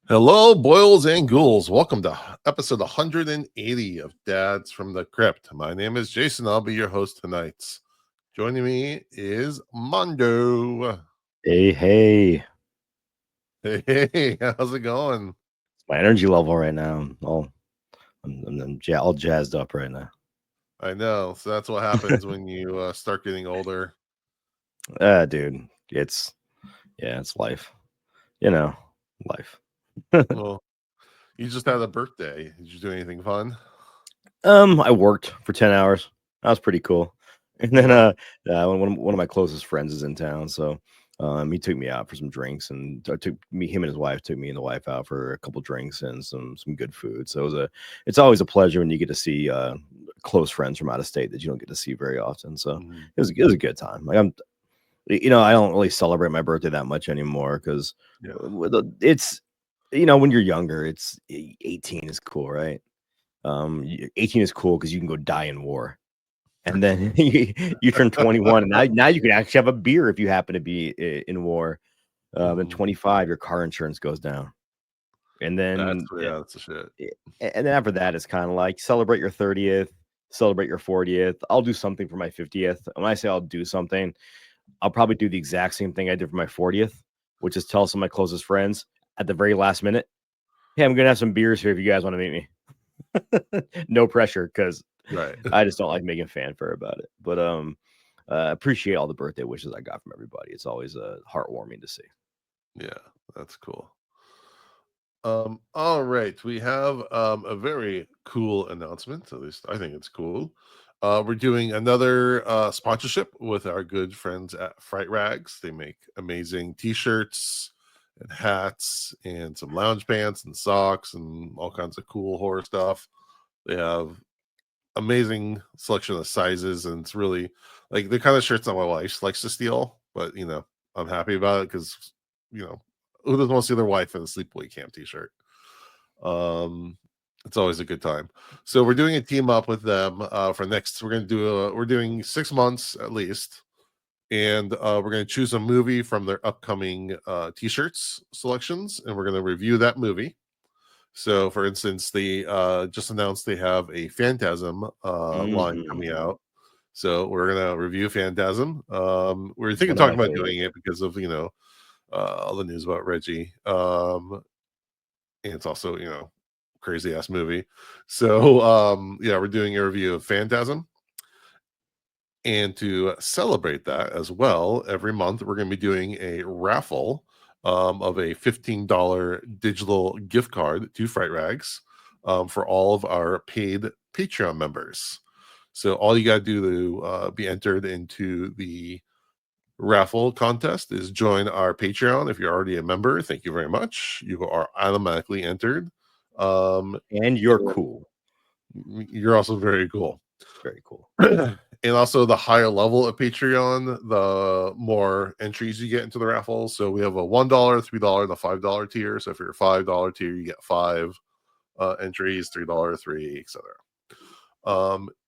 Hello, boils and ghouls. Welcome to episode 180 of Dads from the Crypt. My name is Jason. I'll be your host tonight. Joining me is Mondo. Hey, Hey, how's it going? my energy level right now. All jazzed up right now. I know. So that's what happens when you start getting older. Dude, it's life. You know, life. Well, you just had a birthday. Did you do anything fun? I worked for 10 hours. That was pretty cool. And then Yeah. one of my closest friends is in town, so he took me out for some drinks, and him and his wife took me and the wife out for a couple drinks and some good food. So it's always a pleasure when you get to see close friends from out of state that you don't get to see very often. So Mhm. it was a good time. Like I don't really celebrate my birthday that much anymore because Yeah. it's when you're younger, it's 18 is cool, right? 18 is cool because you can go die in war. And then you turn 21, and now you can actually have a beer if you happen to be in war. Then Mhm. 25, your car insurance goes down, and That's then yeah, that's the shit. and then after that, it's kind of like celebrate your 30th, celebrate your 40th. I'll do something for my 50th. When I say I'll do something, I'll probably do the exact same thing I did for my 40th, which is tell some of my closest friends at the very last minute, "Hey, I'm gonna have some beers here if you guys want to meet me." No pressure, because Right. I just don't like making fanfare about it. But appreciate all the birthday wishes I got from everybody. It's always heartwarming to see. Yeah, that's cool. All right, we have a very cool announcement. At least I think it's cool. We're doing another sponsorship with our good friends at Fright Rags. They make amazing t-shirts and hats and some lounge pants and socks and all kinds of cool horror stuff. They have amazing selection of sizes, and it's really like the kind of shirts that my wife likes to steal, but I'm happy about it because you know who doesn't want to see their wife in a sleepaway camp t-shirt. um it's always a good time. So we're doing a team up with them for next. We're doing 6 months at least, and we're going to choose a movie from their upcoming t-shirts selections, and we're going to review that movie. So, for instance, they just announced they have a Phantasm line coming Mm, out. So we're gonna review Phantasm. We're thinking one of talking my about doing it favorites. because of all the news about Reggie. And it's also crazy ass movie. So yeah, we're doing a review of Phantasm. And to celebrate that as well, every month we're going to be doing a raffle of a $15 digital gift card to Fright Rags for all of our paid Patreon members. So all you got to do to be entered into the raffle contest is join our Patreon. If you're already a member, thank you very much. You are automatically entered. Um, And you're cool. you're also very cool. Very cool. And also the higher level of Patreon, the more entries you get into the raffle. So we have a $1, $3, and a $5 tier. So if you're a $5 tier, you get five entries, $3, three, etc.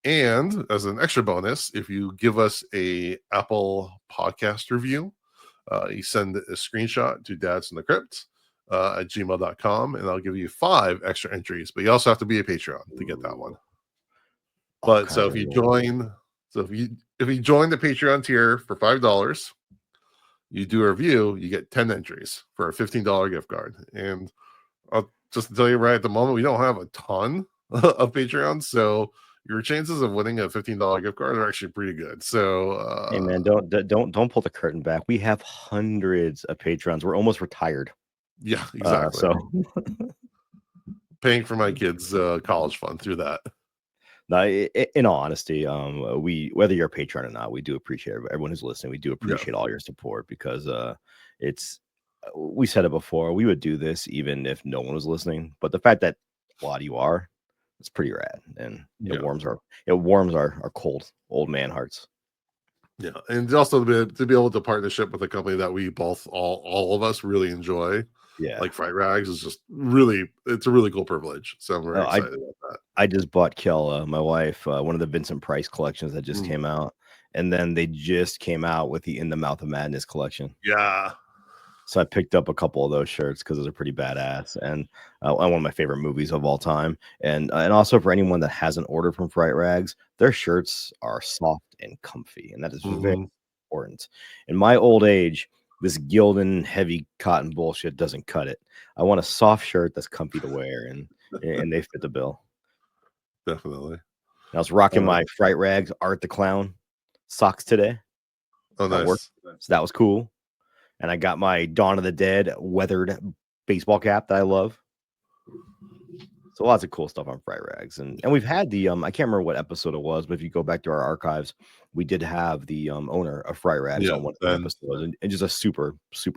And as an extra bonus, if you give us a Apple podcast review, you send a screenshot to dads in the crypt at gmail.com, and I'll give you five extra entries. But you also have to be a Patreon to get that one. Ooh, all But so kinds if of you rules. join, so if you join the Patreon tier for $5, you do a review, you get 10 entries for a $15 gift card. And I'll just tell you right at the moment, we don't have a ton of Patreons, so your chances of winning a $15 gift card are actually pretty good. So Hey man, don't pull the curtain back. We have hundreds of patrons. We're almost retired. yeah, exactly. So Paying for my kids' college fund through that. no, in all honesty, we whether you're a patron or not, we do appreciate everyone who's listening. We do Yeah. appreciate all your support because it's we said it before. We would do this even if no one was listening, but the fact that a lot of you are, it's pretty rad, and Yeah. it warms our cold old man hearts. Yeah. And also to be able to partnership with a company that we both all of us really enjoy, Yeah. like Fright Rags, is just really it's a really cool privilege. So I'm very No, excited about that. I just bought Kel, my wife, one of the Vincent Price collections that just Mm, came out, and then they just came out with the In the Mouth of Madness collection. yeah. So I picked up a couple of those shirts because those are pretty badass, and one of my favorite movies of all time. And also for anyone that hasn't ordered from Fright Rags, their shirts are soft and comfy, and that is very Hmm. important. In my old age, this Gildan heavy cotton bullshit doesn't cut it. I want a soft shirt that's comfy to wear, and they fit the bill. Definitely. And I was rocking Uh, my Fright Rags Art the Clown socks today oh, at work, nice. so that was cool. And I got my Dawn of the Dead weathered baseball cap that I love. So lots of cool stuff on Fright Rags, and we've had the I can't remember what episode it was, but if you go back to our archives, we did have the owner of Fright Rags Yeah. on one of the And episodes, and just a super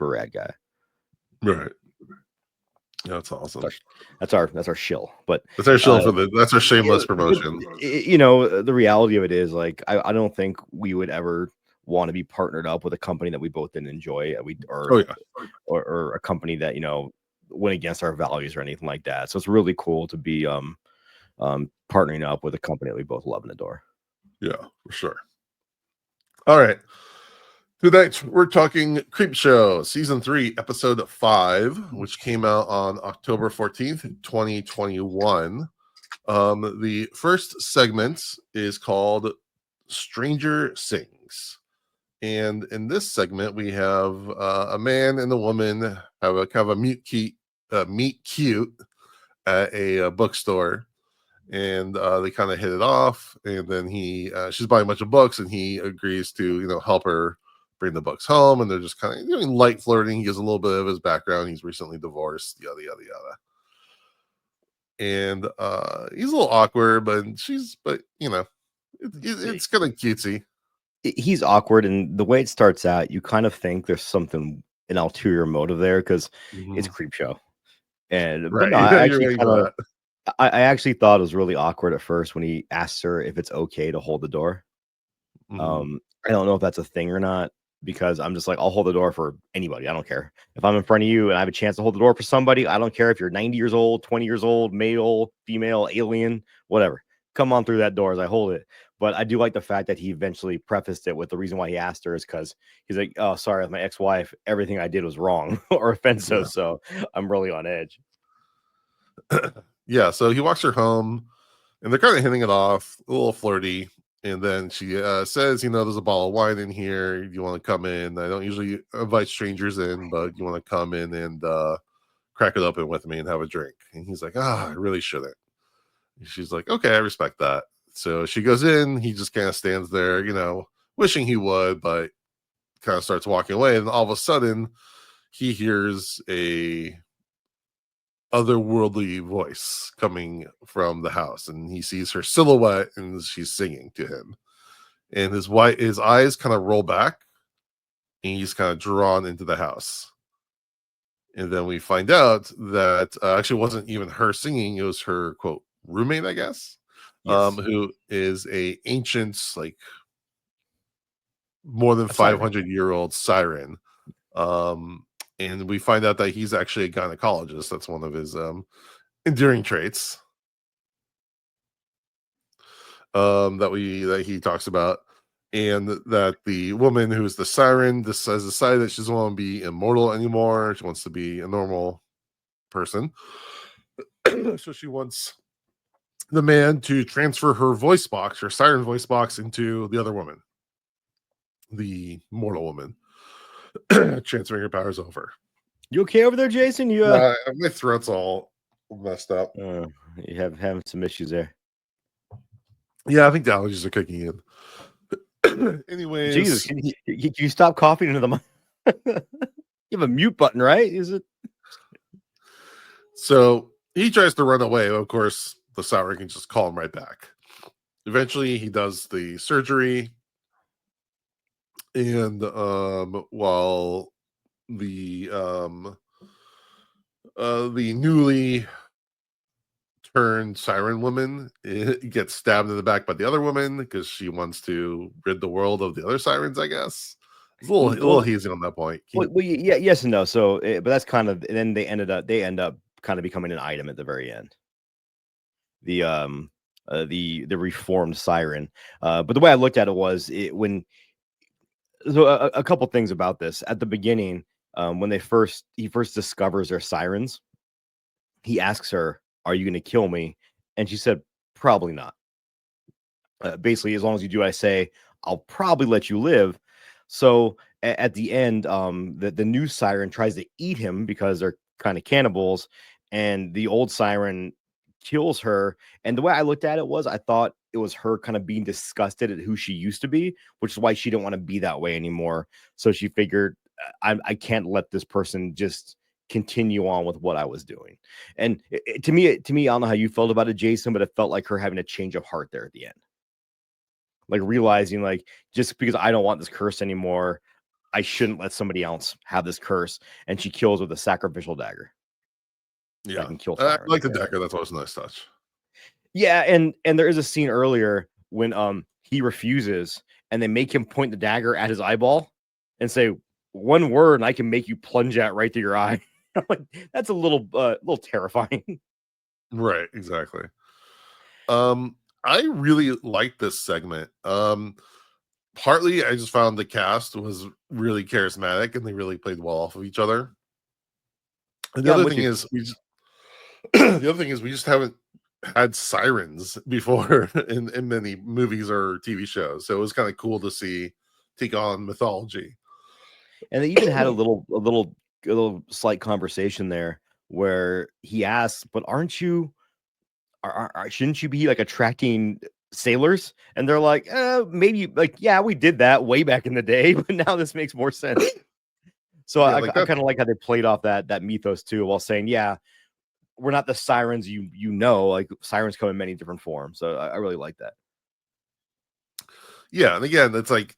rad guy. right. Yeah, that's awesome. That's our shill. But That's our show uh, for the. That's our shameless but, promotion. the reality of it is like I don't think we would ever want to be partnered up with a company that we both didn't enjoy. We Oh yeah. or a company that went against our values or anything like that. So it's really cool to be partnering up with a company that we both love and adore. Yeah, for sure. All right. Tonight we're talking Creepshow season 3, episode 5, which came out on October 14th, 2021. The first segment is called Stranger Sings. And in this segment, we have a man and a woman have a kind of a meet cute at a bookstore, and they kind of hit it off. And then she's buying a bunch of books, and he agrees to help her bring the books home. And they're just kind of doing light flirting. He gives a little bit of his background. He's recently divorced, yada yada yada. And he's a little awkward, but it's kind of cutesy. He's awkward, and the way it starts out, you kind of think there's an ulterior motive there because it's Mhm. Creepshow. But Right. no, You're waiting for that. I actually thought it was really awkward at first when he asked her if it's okay to hold the door. Mhm. I don't know if that's a thing or not because I'm just like, I'll hold the door for anybody. I don't care. If I'm in front of you and I have a chance to hold the door for somebody, I don't care if you're 90 years old, 20 years old, male, female, alien, whatever. Come on through that door as I hold it. But I do like the fact that he eventually prefaced it with the reason why he asked her is because he's like, oh, sorry, with my ex-wife, everything I did was wrong or offensive. Yeah. So I'm really on edge. Yeah, so he walks her home, and they're kind of hitting it off, a little flirty. And then she says, there's a bottle of wine in here. You want to come in? I don't usually invite strangers in, but you want to come in and crack it open with me and have a drink. And he's like, I really shouldn't. And she's like, okay, I respect that. So she goes in. He just kind of stands there, wishing he would, but kind of starts walking away. And all of a sudden, he hears a otherworldly voice coming from the house, and he sees her silhouette, and she's singing to him. And his eyes kind of roll back, and he's kind of drawn into the house. And then we find out that actually wasn't even her singing; it was her quote roommate, I guess, Yes. who is a ancient, like more than A siren. 500-year-old siren. And we find out that he's actually a gynecologist. That's one of his enduring traits. That he talks about, and that the woman who's the siren has decided that she doesn't want to be immortal anymore. She wants to be a normal person. So she wants the man to transfer her voice box, her siren voice box, into the other woman, the mortal woman, transferring her powers over. You okay over there, Jason? My throat's all messed up. You have having some issues there. Yeah, I think the allergies are kicking in. Jesus, Anyways, can you stop coughing into the mic? You have a mute button, right? Is it? so he tries to run away. Of course, the siren can just call him right back. Eventually, he does the surgery, and while the newly turned siren woman gets stabbed in the back by the other woman because she wants to rid the world of the other sirens, I guess. It's a little Well, hazy on that point. yeah, yes and no. So, but that's kind of, and then they end up kind of becoming an item at the very end. The reformed siren. But the way I looked at it was when. So a couple things about this at the beginning. when he first discovers their sirens, he asks her, "Are you going to kill me?" And she said, "Probably not. Basically, as long as you do what I say, I'll probably let you live." So at the end, the new siren tries to eat him because they're kind of cannibals, and the old siren kills her. And the way I looked at it was, I thought it was her kind of being disgusted at who she used to be, which is why she didn't want to be that way anymore. So she figured, I can't let this person just continue on with what I was doing. And to me, I don't know how you felt about it, Jason, but it felt like her having a change of heart there at the end, like realizing, like, just because I don't want this curse anymore, I shouldn't let somebody else have this curse. And she kills with a sacrificial dagger that Yeah, can kill I like sirens. the Yeah. Decker. That's always a nice touch. Yeah, and there is a scene earlier when he refuses and they make him point the dagger at his eyeball and say, "One word and I can make you plunge out right through your eye." I'm like, that's a little terrifying. Right, exactly. I really like this segment. Partly I just found the cast was really charismatic and they really played well off of each other. And the Yeah, I'm other with thing you. is the other thing is we just haven't had sirens before in many movies or TV shows. So it was kind of cool to see take on mythology. And they even had a little slight conversation there where he asks, "But aren't you shouldn't you be like attracting sailors?" And they're like, maybe, like, yeah, we did that way back in the day, but now this makes more sense." So Yeah, like I that. kind of like how they played off that mythos too, while saying, yeah, we're not the sirens you know, like sirens come in many different forms. So I really like that. Yeah, and again, it's like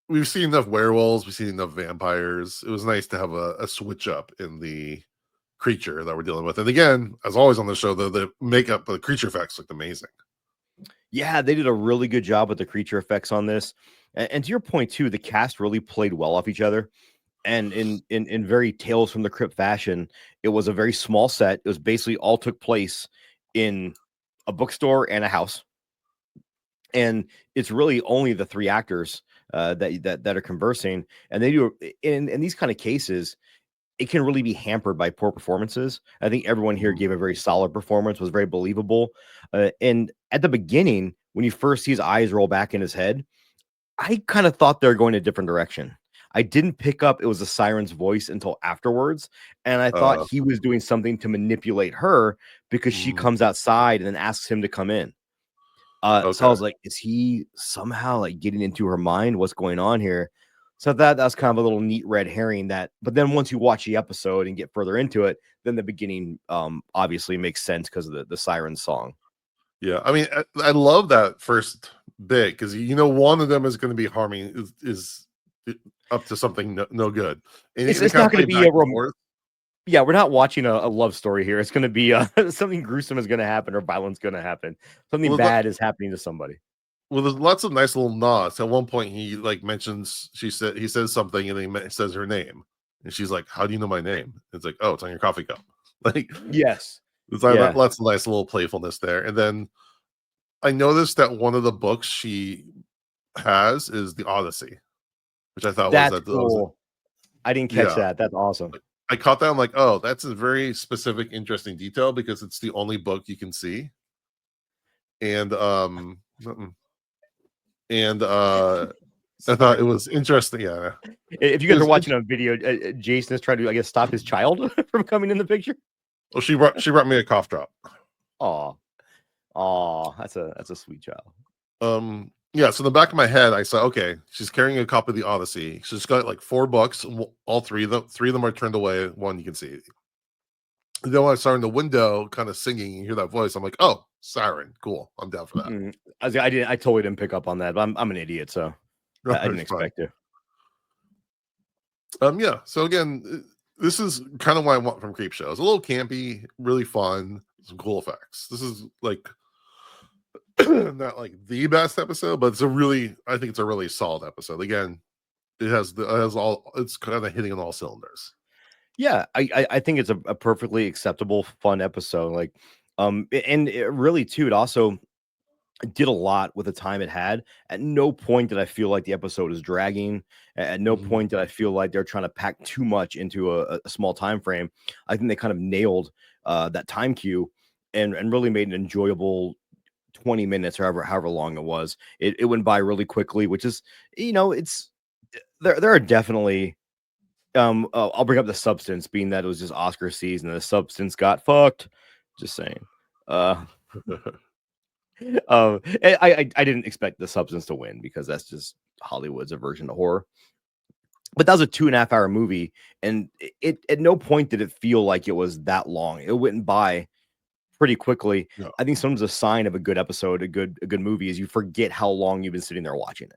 we've seen enough werewolves, we've seen enough vampires. It was nice to have a switch up in the creature that we're dealing with. And again, as always on the show, the makeup, the creature effects looked amazing. Yeah, they did a really good job with the creature effects on this. And to your point too, the cast really played well off each other. And in very Tales from the Crypt fashion, it was a very small set. It was basically all took place in a bookstore and a house. And it's really only the three actors that are conversing. And they do in these kind of cases, it can really be hampered by poor performances. I think everyone here Mhm. gave a very solid performance, was very believable. And at the beginning, when you first see his eyes roll back in his head, I kind of thought they were going a different direction. I didn't pick up it was the siren's voice until afterwards, and I thought Uh, he was doing something to manipulate her because she mhm. comes outside and then asks him to come in. So I Okay. was like, is he somehow like getting into her mind? What's going on here? So that's kind of a little neat red herring that, but then once you watch the episode and get further into it, then the beginning obviously makes sense because of the siren song. Yeah. I mean, I love that first bit because one of them is going to be harming is up to something no good, and It's they it's kind not of going to play be back a and forth. yeah, we're not watching a love story here. It's going to be something gruesome is going to happen or violence going to happen. Something Well, bad is happening to somebody. well, there's lots of nice little nods. At one point, he like mentions he says something, and says her name, and she's like, "How do you know my name?" It's like, "Oh, it's on your coffee cup." Like, Yes. it's like Yeah. lots of nice little playfulness there. And then I noticed that one of the books she has is the Odyssey, which I thought was That's that was cool. I didn't catch yeah. that. That's awesome. Like, I caught that. I'm like, oh, that's a very specific, interesting detail because it's the only book you can see. And mm-mm. and I thought it Sorry. was interesting. Yeah, If you it guys are was. watching a video, Jason is trying to, I guess, stop his child from coming in the picture. Well, she brought me a cough drop. Aw. Aw, that's a sweet child. Yeah. So in the back of my head, I saw, okay, she's carrying a copy of the Odyssey. She's got like 4 books. All three of them are turned away. One you can see. Then when I saw her in the window, kind of singing, you hear that voice. I'm like, oh, siren, cool. I'm down for that. Mm. I totally didn't pick up on that, but I'm an idiot, so I didn't It's fun. expect to. Yeah. So again, this is kind of what I want from Creepshow. It's a little campy, really fun, some cool effects. This is like not like the best episode, but I think it's a really solid episode. Again, it has all, it's kind of hitting on all cylinders. Yeah, I think it's a perfectly acceptable, fun episode. Like, and it really too, it also did a lot with the time it had. At no point did I feel like the episode is dragging. At no Mhm. point did I feel like they're trying to pack too much into a small time frame. I think they kind of nailed that time cue and really made an enjoyable 20 minutes or however long it was. It went by really quickly, which is, it's there are definitely I'll bring up the substance being that it was just Oscar season and the substance got fucked. Just saying. Uh I didn't expect the substance to win because that's just Hollywood's aversion to horror. But that was a 2.5 hour movie, and it at no point did it feel like it was that long. It went by pretty quickly. Yeah. I think sometimes a sign of a good episode, a good movie, is you forget how long you've been sitting there watching it.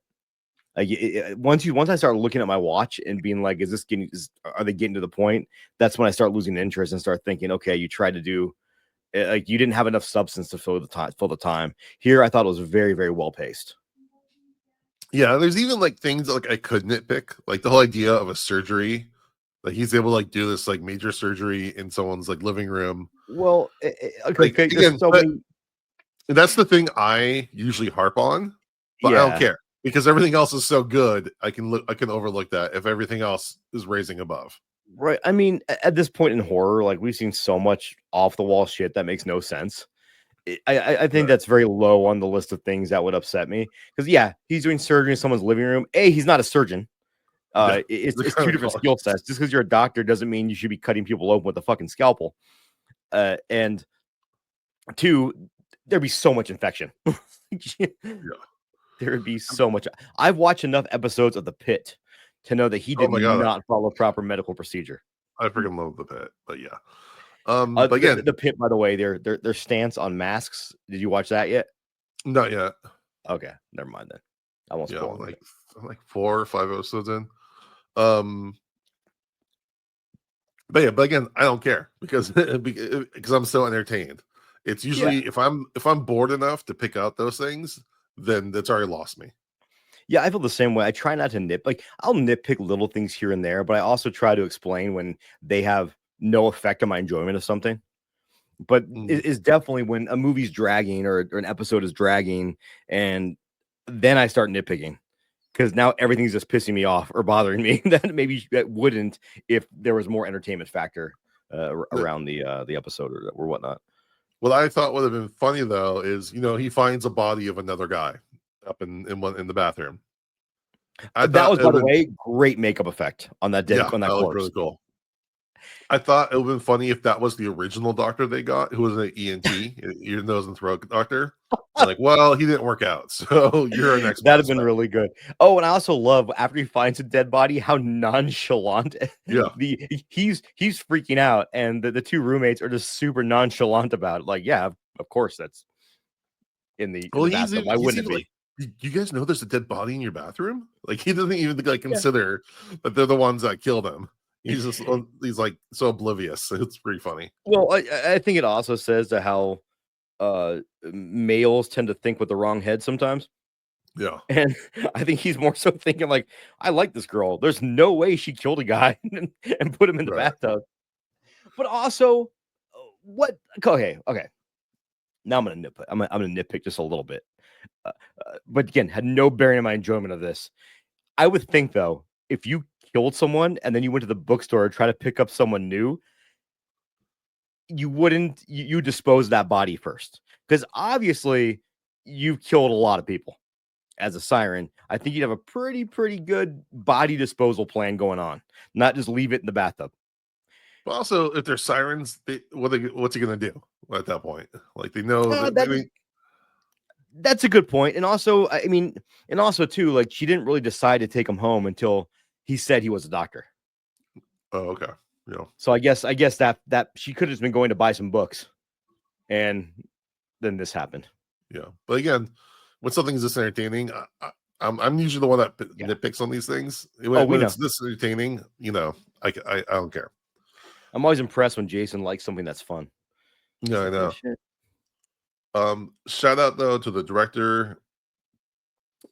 Like once I start looking at my watch and being like, are they getting to the point? That's when I start losing interest and start thinking, okay, you tried to do like you didn't have enough substance to fill the time. Here, I thought it was very, very well paced. Yeah, there's even like things that, like I could nitpick, like the whole idea of a surgery. Like he's able to like do this like major surgery in someone's like living room. Well, Like okay, there's again, so but many. that's the thing I usually harp on, but I don't Yeah, care because everything else is so good. I can overlook that if everything else is raising above. right. I mean, at this point in horror, like we've seen so much off the wall shit that makes no sense. I think Right. that's very low on the list of things that would upset me. Because yeah, he's doing surgery in someone's living room. A, he's not a surgeon. Yeah. It's two different skill sets. Just because you're a doctor doesn't mean you should be cutting people open with a fucking scalpel. And two, there'd be so much infection. Yeah. There would be so much. I've watched enough episodes of The Pit to know that he Oh did my god, not follow proper medical procedure. I freaking love the pit. But yeah. But The, again, the Pit, by the way, their stance on masks. Did you watch that yet? not yet. Okay, never mind then. I won't Yeah, spoil anything. I'm like 4 or 5 episodes in. Um, but yeah, but again, I don't care because because I'm so entertained. It's Yeah, usually if I'm bored enough to pick out those things, then that's already lost me. yeah, I feel the same way. I try not to like I'll nitpick little things here and there, but I also try to explain when they have no effect on my enjoyment of something. But Mm. is definitely when a movie's dragging or an episode is dragging, and then I start nitpicking because now everything's just pissing me off or bothering me that maybe that wouldn't if there was more entertainment factor around the episode or whatnot. What I thought would have been funny though is he finds a body of another guy up in the bathroom. I That thought was, it by would the been way, great makeup effect on that yeah, on that that looked really corpse. cool. I thought it would have been funny if that was the original doctor they got, who was an ENT, ear, nose, and throat doctor. And like, well, he didn't work out, so you're our next That'd have been prospect. really good. Oh, and I also love after he finds a dead body, how nonchalant Yeah. he's freaking out, and the two roommates are just super nonchalant about it. Like, yeah, of course that's in Well, the bathtub. Why he's wouldn't it even like, be? you guys know there's a dead body in your bathroom? Like he doesn't even like Yeah. consider that they're the ones that killed him. He's like so oblivious. It's pretty funny. Well, I think it also says that how males tend to think with the wrong head sometimes. Yeah. And I think he's more so thinking like, I like this girl. There's no way she killed a guy and put him in the Right. bathtub. But also, what? Okay. Now I'm gonna nitpick. I'm gonna nitpick just a little bit. Uh, but again, had no bearing on my enjoyment of this. I would think though, if you killed someone and then you went to the bookstore to try to pick up someone new, you wouldn't you dispose that body first because obviously you've killed a lot of people as a siren. I think you'd have a pretty good body disposal plan going on, not just leave it in the bathtub. But also, if they're sirens, what's he gonna do at that point? Like they know Uh, that that that's a good point. And also, I mean, and also too, like she didn't really decide to take him home until he said he was a doctor. oh, okay. Yeah. So I guess that she could have just been going to buy some books, and then this happened. Yeah. But again, when something's this entertaining, I'm usually the one that Yeah. nitpicks on these things. Oh, we When know. it's this entertaining, I don't care. I'm always impressed when Jason likes something that's fun. Yeah, It's I like, oh know. shit. Shout out though to the director,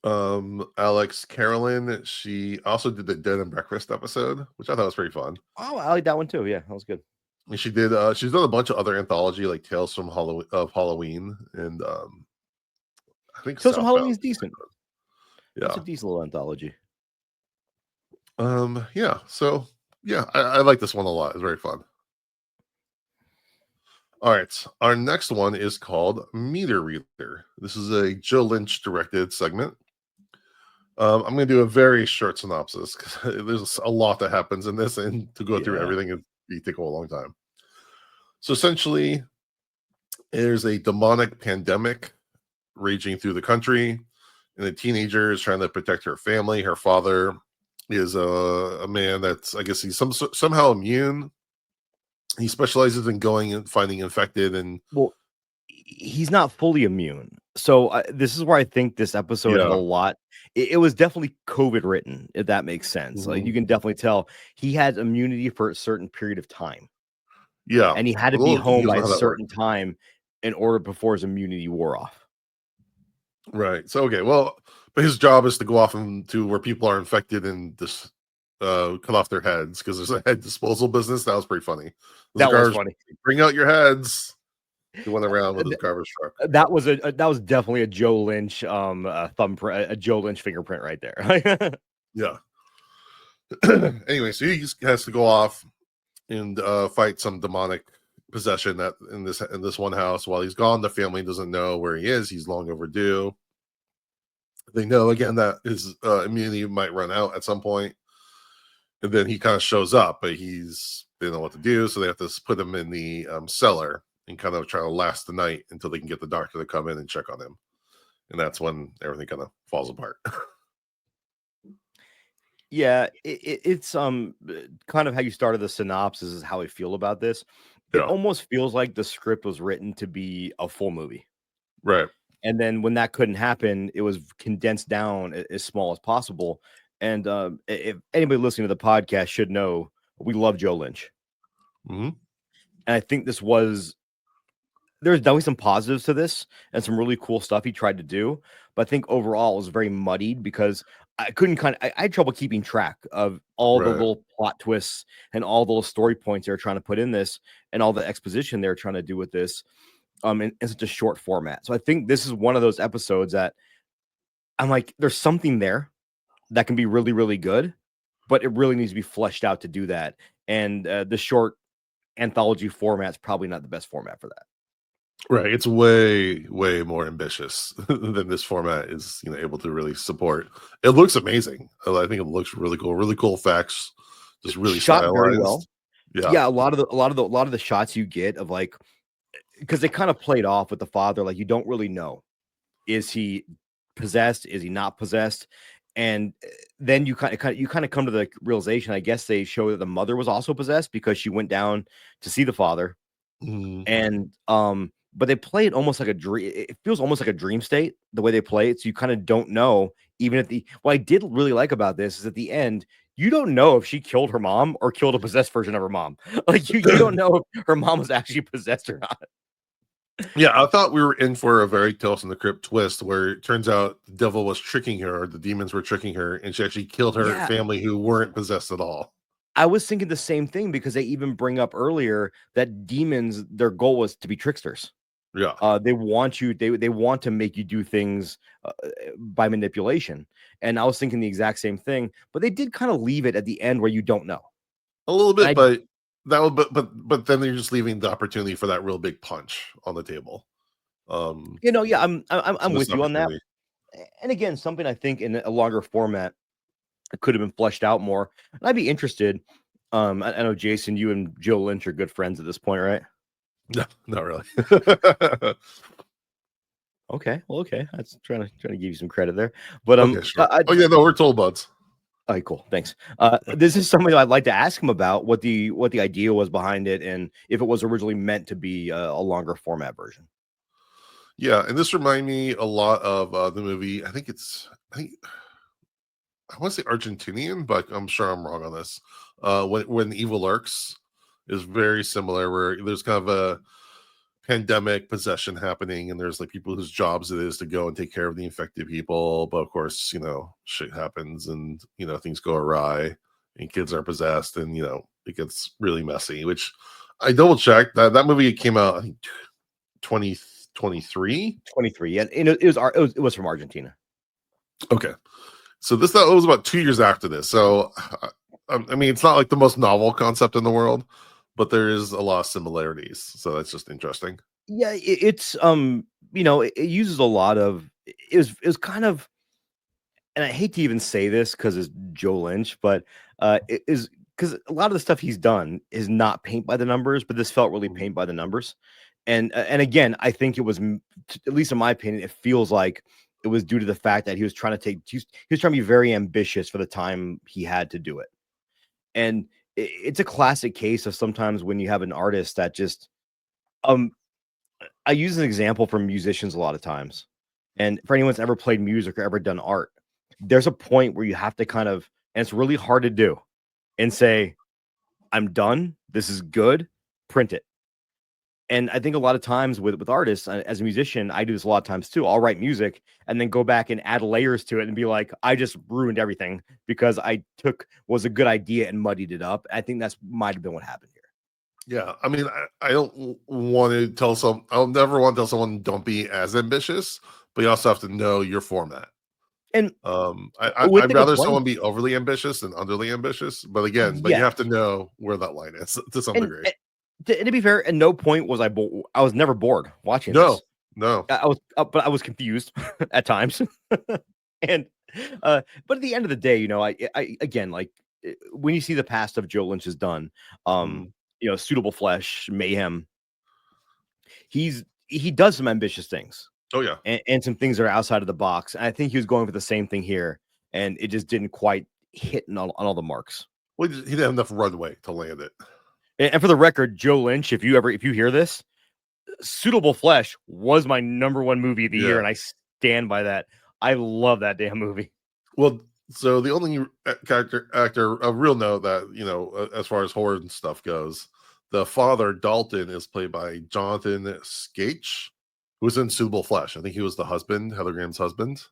Alex Carolyn. She also did the Dead and Breakfast episode, which I thought was pretty fun. Oh, I like that one too. Yeah, that was good. And she's done a bunch of other anthology like Tales from Halloween and I think Tales from Southbound. Halloween's decent. It's Yeah. a decent little anthology. Yeah. So yeah, I like this one a lot. It's very fun. All right. Our next one is called Meter Reader. This is a Joe Lynch directed segment. I'm going to do a very short synopsis because there's a lot that happens in this, and to go through Yeah. everything, it take a long time. So essentially, there's a demonic pandemic raging through the country, and a teenager is trying to protect her family. Her father is a man that's, I guess, he's somehow immune. He specializes in going and finding infected, and Well, he's not fully immune. So this is where I think this episode had a yeah, lot. It was definitely COVID written, if that makes sense. Like you mhm, can definitely tell he had immunity for a certain period of time, yeah. and he had I'm to a be little home confused by on a how that works. certain time in order before his immunity wore off. Right. So okay, well, but his job is to go off and to where people are infected and just cut off their heads because there's a head disposal business. That was pretty funny. There's a That was garbage. funny. Bring out your heads. He went around with his garbage truck. That was definitely a Joe Lynch thumbprint, a Joe Lynch fingerprint right there. Yeah. Anyway, so he just has to go off and fight some demonic possession that in this one house. While he's gone, the family doesn't know where he is. He's long overdue. They know again that his immunity might run out at some point, and then he kind of shows up, but they don't know what to do, so they have to put him in the cellar and kind of try to last the night until they can get the doctor to come in and check on him, and that's when everything kind of falls apart. Yeah, it's kind of how you started the synopsis is how I feel about this. It Yeah, almost feels like the script was written to be a full movie. right. And then when that couldn't happen, it was condensed down as small as possible. And if anybody listening to the podcast should know, we love Joe Lynch. Hmm. And I think there's definitely some positives to this and some really cool stuff he tried to do. But I think overall it was very muddied because I had trouble keeping track of all the Right. little plot twists and all those story points they were trying to put in this and all the exposition they were trying to do with this in such a short format. So I think this is one of those episodes that I'm like, there's something there that can be really, really good, but it really needs to be fleshed out to do that. And the short anthology format is probably not the best format for that. Right. It's way more ambitious than this format is, able to really support. It looks amazing. I think it looks really cool. Really cool effects, just really Shot very well. stylized. Yeah. Yeah, a lot of the shots you get of like because they kind of played off with the father, like you don't really know. Is he possessed? Is he not possessed? And then you kind of come to the realization. I guess they show that the mother was also possessed because she went down to see the father, Mhm. and but they play it almost like a dream. It feels almost like a dream state the way they play it. So you kind of don't know. Even at the what I did really like about this is at the end, you don't know if she killed her mom or killed a possessed version of her mom. Like you don't know if her mom was actually possessed or not. Yeah, I thought we were in for a very Tales from the Crypt twist where it turns out the devil was tricking her, or the demons were tricking her, and she actually killed her Yeah, family who weren't possessed at all. I was thinking the same thing because they even bring up earlier that demons, their goal was to be tricksters. Yeah. They want you, they want to make you do things by manipulation. And I was thinking the exact same thing, but they did kind of leave it at the end where you don't know. A little And bit, but that would but then they're just leaving the opportunity for that real big punch on the table. yeah, I'm Missed with you on that. opportunity. And again, something I think in a longer format could have been fleshed out more. And I'd be interested. I know Jason, you and Joe Lynch are good friends at this point, right? No, not really. Okay, well, okay. That's trying to give you some credit there, but Okay, sure. Oh yeah, no, we're total buds. all right, cool, thanks. This is something I'd like to ask him about what the idea was behind it, and if it was originally meant to be a longer format version. Yeah, and this reminded me a lot of the movie. I think I want to say Argentinian, but I'm sure I'm wrong on this. When Evil Lurks is very similar, where there's kind of a pandemic possession happening, and there's like people whose jobs it is to go and take care of the infected people. But of course, shit happens, and things go awry, and kids are possessed, and it gets really messy. Which I double checked that movie came out, I think 2020 23. 23, and it was from Argentina. Okay, so that was about 2 years after this. So, I mean, it's not like the most novel concept in the world, but there is a lot of similarities. So that's just interesting. Yeah, it's it uses a lot of it was kind of, and I hate to even say this because it's Joe Lynch, but it is because a lot of the stuff he's done is not paint by the numbers, but this felt really Mhm. paint by the numbers. And again, I think it was, at least in my opinion, it feels like it was due to the fact that he was trying to he was trying to be very ambitious for the time he had to do it. And it's a classic case of sometimes when you have an artist that just, um I use an example from musicians a lot of times. And for anyone that's ever played music or ever done art, there's a point where you have to kind of, and it's really hard to do, and say, I'm done. This is good. Print it. And I think a lot of times with artists, as a musician, I do this a lot of times too. I'll write music and then go back and add layers to it and be like, I just ruined everything because I took was a good idea and muddied it up. I think that's might have been what happened here. Yeah, I mean, I don't want to tell I'll never want to tell someone don't be as ambitious, but you also have to know your format. And with I'd the rather complaint, someone be overly ambitious than underly ambitious, but again, but you have to yes. know where that line is to some And, degree. and to be fair, at no point was I was never bored watching No, this. no, I was, but I was confused at times. And but at the end of the day, I again, like, when you see the past of Joe Lynch has done, mhm. Suitable Flesh, Mayhem, he does some ambitious things, Oh yeah. and some things that are outside of the box. And I think he was going for the same thing here, and it just didn't quite hit on all the marks. Well, he didn't have enough runway to land it. And for the record, Joe Lynch, if you hear this, Suitable Flesh was my number one movie of the year, Yeah. and I stand by that. I love that damn movie. Well, so the only actor of real note that as far as horror and stuff goes, the father Dalton is played by Jonathan Skaich, who was in Suitable Flesh. I think he was the husband, Heather Graham's husband.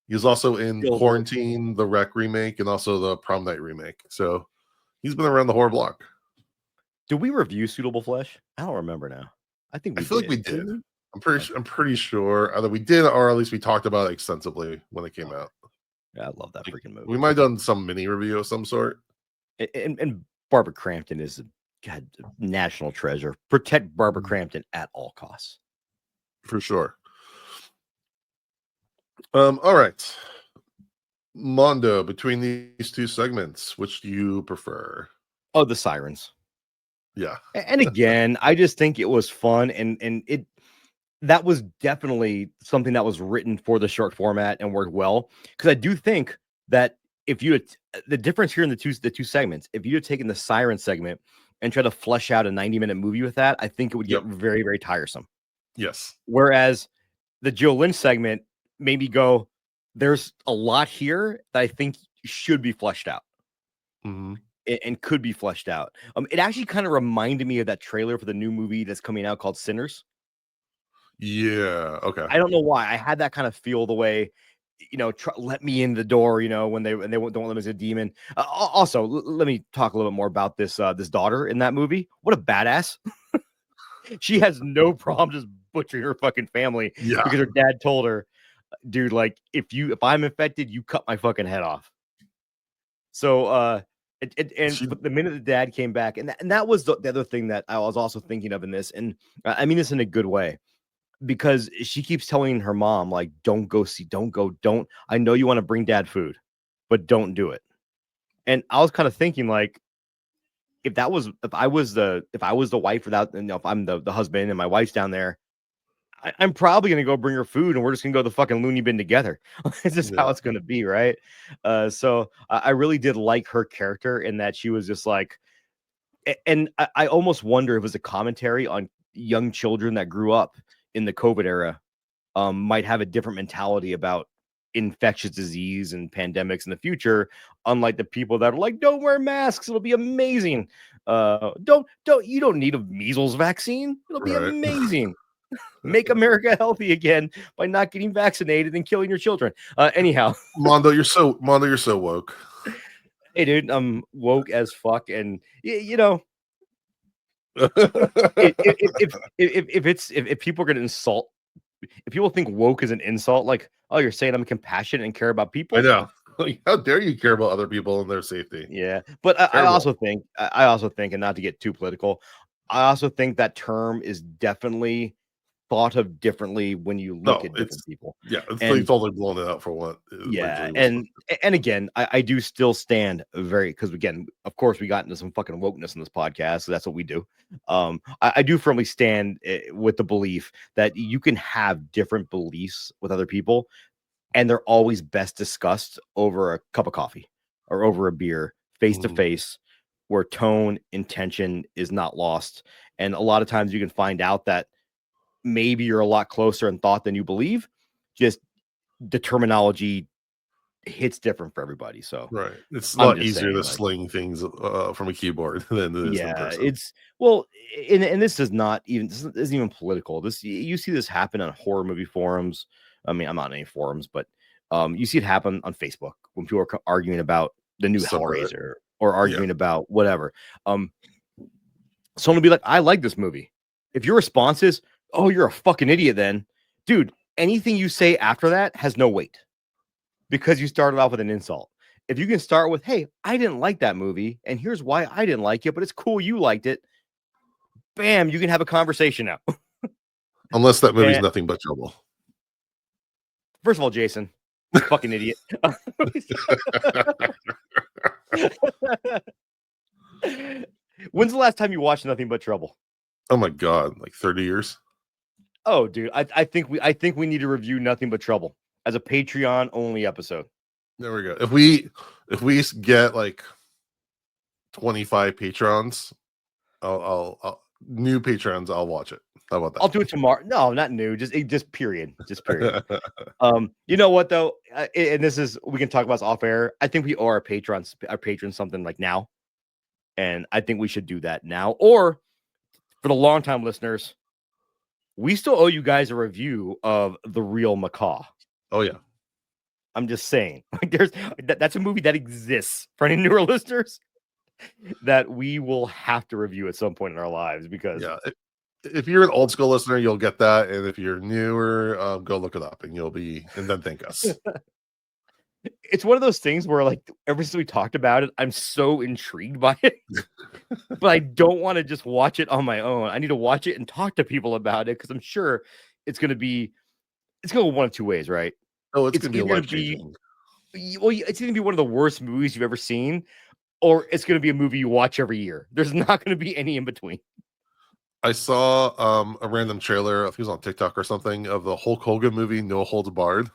He was also in Gilbert. Quarantine, the Wreck remake, and also the Prom Night remake. So he's been around the horror block. Did we review Suitable Flesh? I don't remember now. I think I we feel like we did. did. We? I'm pretty sure either we did or at least we talked about it extensively when it came Okay. out. Yeah, I love that Like, freaking we movie. might have done some mini review of some sort. And Barbara Crampton is a god national treasure. Protect Barbara Mhm. Crampton at all costs. For sure. All right. Mondo, between these two segments, which do you prefer? Oh, the sirens. Yeah. And again, I just think it was fun, and it that was definitely something that was written for the short format and worked well. Because I do think that if you had the difference here in the two segments, if you had taken the siren segment and tried to flesh out a 90-minute movie with that, I think it would get Yep. very, very tiresome. Yes. Whereas the Joe Lynch segment made me go, there's a lot here that I think should be fleshed out Hmm. and could be fleshed out. It actually kind of reminded me of that trailer for the new movie that's coming out called Sinners. Yeah. Okay. I don't know why I had that kind of feel the way, let me in the door, when they don't let me as a demon. Also, let me talk a little bit more about this daughter in that movie. What a badass! She has no problem just butchering her fucking family Yeah. because her dad told her, dude, like, if I'm infected, you cut my fucking head off. So She. but the minute the dad came back, and that was the other thing that I was also thinking of in this, and I mean this in a good way, because she keeps telling her mom, like, don't. I know you want to bring dad food, but don't do it. And I was kind of thinking, like, if I was the wife without, if I'm the husband and my wife's down there, I'm probably gonna go bring her food, and we're just gonna go to the fucking loony bin together. It's just how Yeah. it's gonna be, right? So I really did like her character in that she was just like, and I almost wonder if it was a commentary on young children that grew up in the COVID era, might have a different mentality about infectious disease and pandemics in the future, unlike the people that are like, don't wear masks, it'll be amazing. Don't you don't need a measles vaccine, it'll be Right. amazing. Make America healthy again by not getting vaccinated and killing your children. Anyhow, Mondo, you're so woke. hey dude, I'm woke as fuck, and you know, If people are going to insult, if people think woke is an insult, like, oh, you're saying I'm compassionate and care about I people. know. Like, how dare you care about other people and their safety? Yeah, but I Terrible. also think, I also think, and not to get too political, I also think that term is definitely thought of differently when you look No, at different it's people. yeah, it's they And totally blown it out for what it yeah, originally was supposed and again, I do still stand very, because again, of course, we got into some fucking wokeness in this podcast, so that's what we do. I do firmly stand with the belief that you can have different beliefs with other people, and they're always best discussed over a cup of coffee or over a beer, face to Mhm. face, where tone, intention is not lost. And a lot of times you can find out that maybe you're a lot closer in thought than you believe. Just the terminology hits different for everybody. So Right. It's a I'm lot just easier to saying, like, sling things, from a keyboard than it is in yeah, person. it's well, and this is not even, this isn't even political. This, you see this happen on horror movie forums. I mean, I'm not in any forums, but you see it happen on Facebook when people are arguing about the new Subreddit. Hellraiser or Yeah. arguing about whatever. Someone will be like, "I like this movie." If your response is, "Oh, you're a fucking idiot," then, dude, anything you say after that has no weight because you started off with an insult. If you can start with, "Hey, I didn't like that movie, and here's why I didn't like it, but it's cool you liked it," bam, you can have a conversation now. Unless that movie's And nothing but trouble. first of all, Jason, you fucking idiot. When's the last time you watched Nothing But Trouble? Oh my god, like 30 years? Oh, dude, I think we need to review Nothing But Trouble as a Patreon only episode. There we go. If we get like 25 patrons, I'll new patrons, I'll watch it. How about I'll do it tomorrow. No, not new. Just period. Just period. that? You know what though, and this is, we can talk about this off air. I think we owe our patrons something like now, and I think we should do that now. Or for the long time listeners, we still owe you guys a review of The Real Macaw. Oh yeah. I'm just saying, like, that's a movie that exists for any newer listeners that we will have to review at some point in our lives because Yeah. If you're an old school listener, you'll get that, and if you're newer, go look it up, and then thank us. it's one of those things where, like, ever since we talked about it, I'm so intrigued by it, but I don't want to just watch it on my own. I need to watch it and talk to people about it because I'm sure it's going to be, it's going to go one of two ways, right? Oh, it's It's gonna be either going life to be, changing. well, it's going to be one of the worst movies you've ever seen, or it's going to be a movie you watch every year. There's not going to be any in between. I saw a random trailer, I think it was on TikTok or something, of the Hulk Hogan movie No Holds Barred,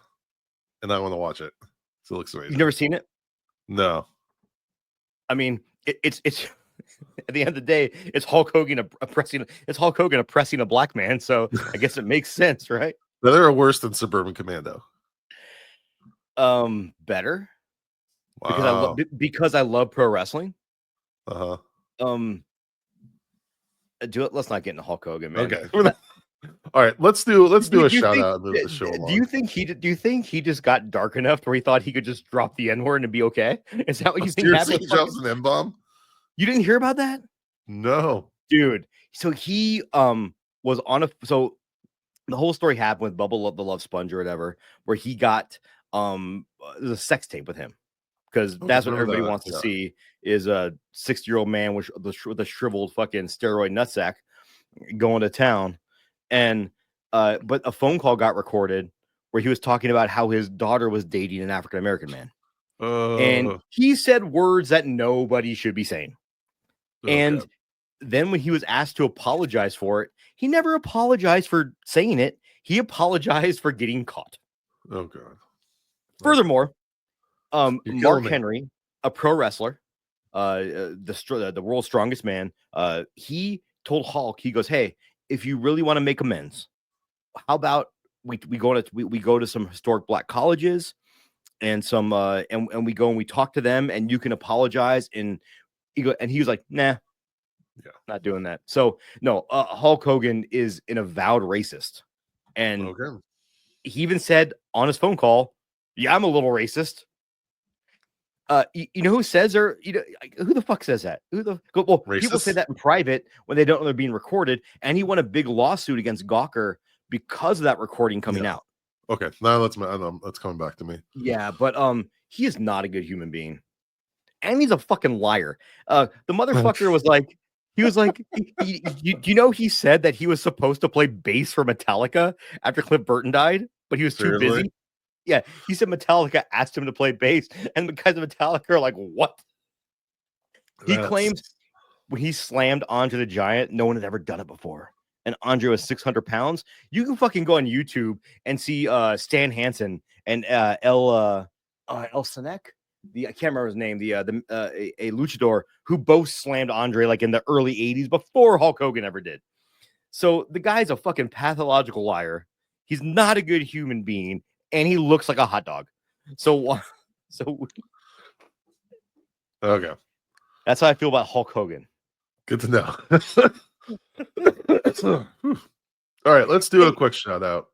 and I want to watch it. So it looks You've amazing. never seen it? No. I mean, it's at the end of the day, it's Hulk Hogan oppressing. It's Hulk Hogan oppressing a black man. So I guess it makes sense, right? They're worse than Suburban Commando. Better Wow. because I love pro wrestling. Uh-huh. Um, do it. Let's not get into Hulk Hogan, man. Okay. All right, let's do a Do you shout think? out and move the show Do you along. think do you think he just got dark enough where he thought he could just drop the N word and be okay? Is that what you think Seriously, happened? he drops an M-bomb? You didn't hear about that, No. dude? So he was on a, so the whole story happened with Bubba the Love Sponge or whatever, where he got there's a sex tape with him because Okay, that's what remember everybody that. wants to Yeah. see is a 60-year-old man with a shriveled fucking steroid nutsack going to town. And but a phone call got recorded where he was talking about how his daughter was dating an African American man. And Uh, he said words that nobody should be saying. okay. And then when he was asked to apologize for it, he never apologized for saying it. He apologized for getting caught. Oh god. Furthermore, You're killing Mark me. Henry, a pro wrestler, the world's strongest man, he told Hulk, he goes, "Hey, if you really want to make amends, how about we go to some historic black colleges and some and we go and we talk to them and you can apologize." And he was like, "Nah, Yeah. not doing that." So no, Hulk Hogan is an avowed racist, and Okay. he even said on his phone call, "Yeah, I'm a little racist." You know who says, or who the fuck says that? Well, people say Racist? that in private when they don't know they're being recorded, and he won a big lawsuit against Gawker because of that recording coming Yeah. out. Okay, now that's coming back to me. Yeah, but he is not a good human being, and he's a fucking liar. The motherfucker was like, he said that he was supposed to play bass for Metallica after Cliff Burton died, but he was too Seriously? busy. Yeah, he said Metallica asked him to play bass, and the guys of Metallica are like, "What?" He That's claims when he slammed Andre the Giant, no one had ever done it before. And Andre was 600 pounds. You can fucking go on YouTube and see Stan Hansen and El Sinek. I can't remember his name. A luchador who both slammed Andre like in the early 80s before Hulk Hogan ever did. So the guy's a fucking pathological liar. He's not a good human being, and he looks like a hot dog. So okay. that's how I feel about Hulk Hogan. Good to know. All right, let's do a quick shout out.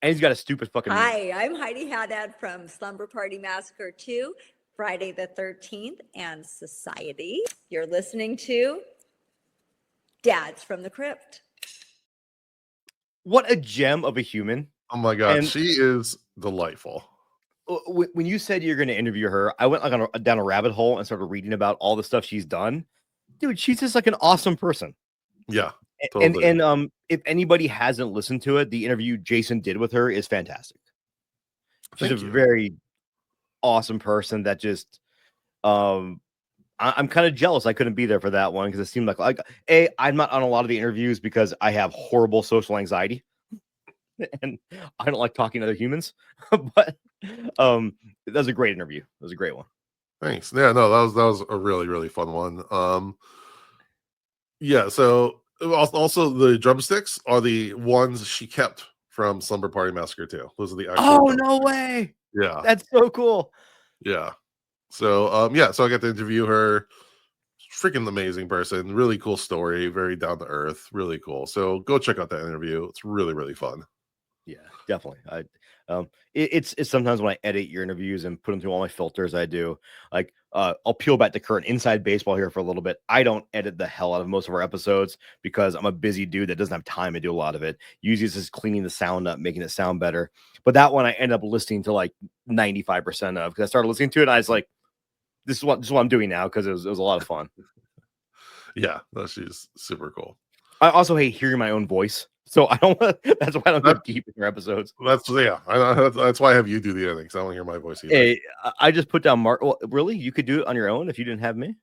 And he's got a stupid fucking. Hi, I'm Heidi Haddad from Slumber Party Massacre 2, Friday the 13th, and Society. You're listening to Dads from the Crypt. What a gem of a human. Oh my god, And- she is delightful. When you said you're going to interview her, I went like down a rabbit hole and started reading about all the stuff she's done. Dude, she's just like an awesome person. Yeah. Totally. And if anybody hasn't listened to it, the interview Jason did with her is fantastic. She's Thank a you. very awesome person that just I'm kind of jealous I couldn't be there for that one because it seemed like I'm not on a lot of the interviews because I have horrible social anxiety and I don't like talking to other humans. But that was a great interview. It was a great one. Thanks. Yeah, no, that was a really, really fun one. Yeah, so also the drumsticks are the ones she kept from Slumber Party Massacre 2. Those are the actual Oh, drumsticks. no way. Yeah. That's so cool. Yeah. So yeah, so I got to interview her. Freaking amazing person, really cool story, very down to earth, really cool. So go check out that interview. It's really, really fun. Yeah, definitely. It's sometimes when I edit your interviews and put them through all my filters, I do like I'll peel back the curtain inside baseball here for a little bit. I don't edit the hell out of most of our episodes because I'm a busy dude that doesn't have time to do a lot of it. Usually it's just cleaning the sound up, making it sound better. But that one I end up listening to like 95% of because I started listening to it and I was like, this is what I'm doing now because it was a lot of fun. Yeah, no, she's super cool. I also hate hearing my own voice. So I don't that's why I don't go deep in your episodes. That's why I have you do the editing because I don't hear my voice either. Hey, I just put down Mark. Well, really? You could do it on your own if you didn't have me?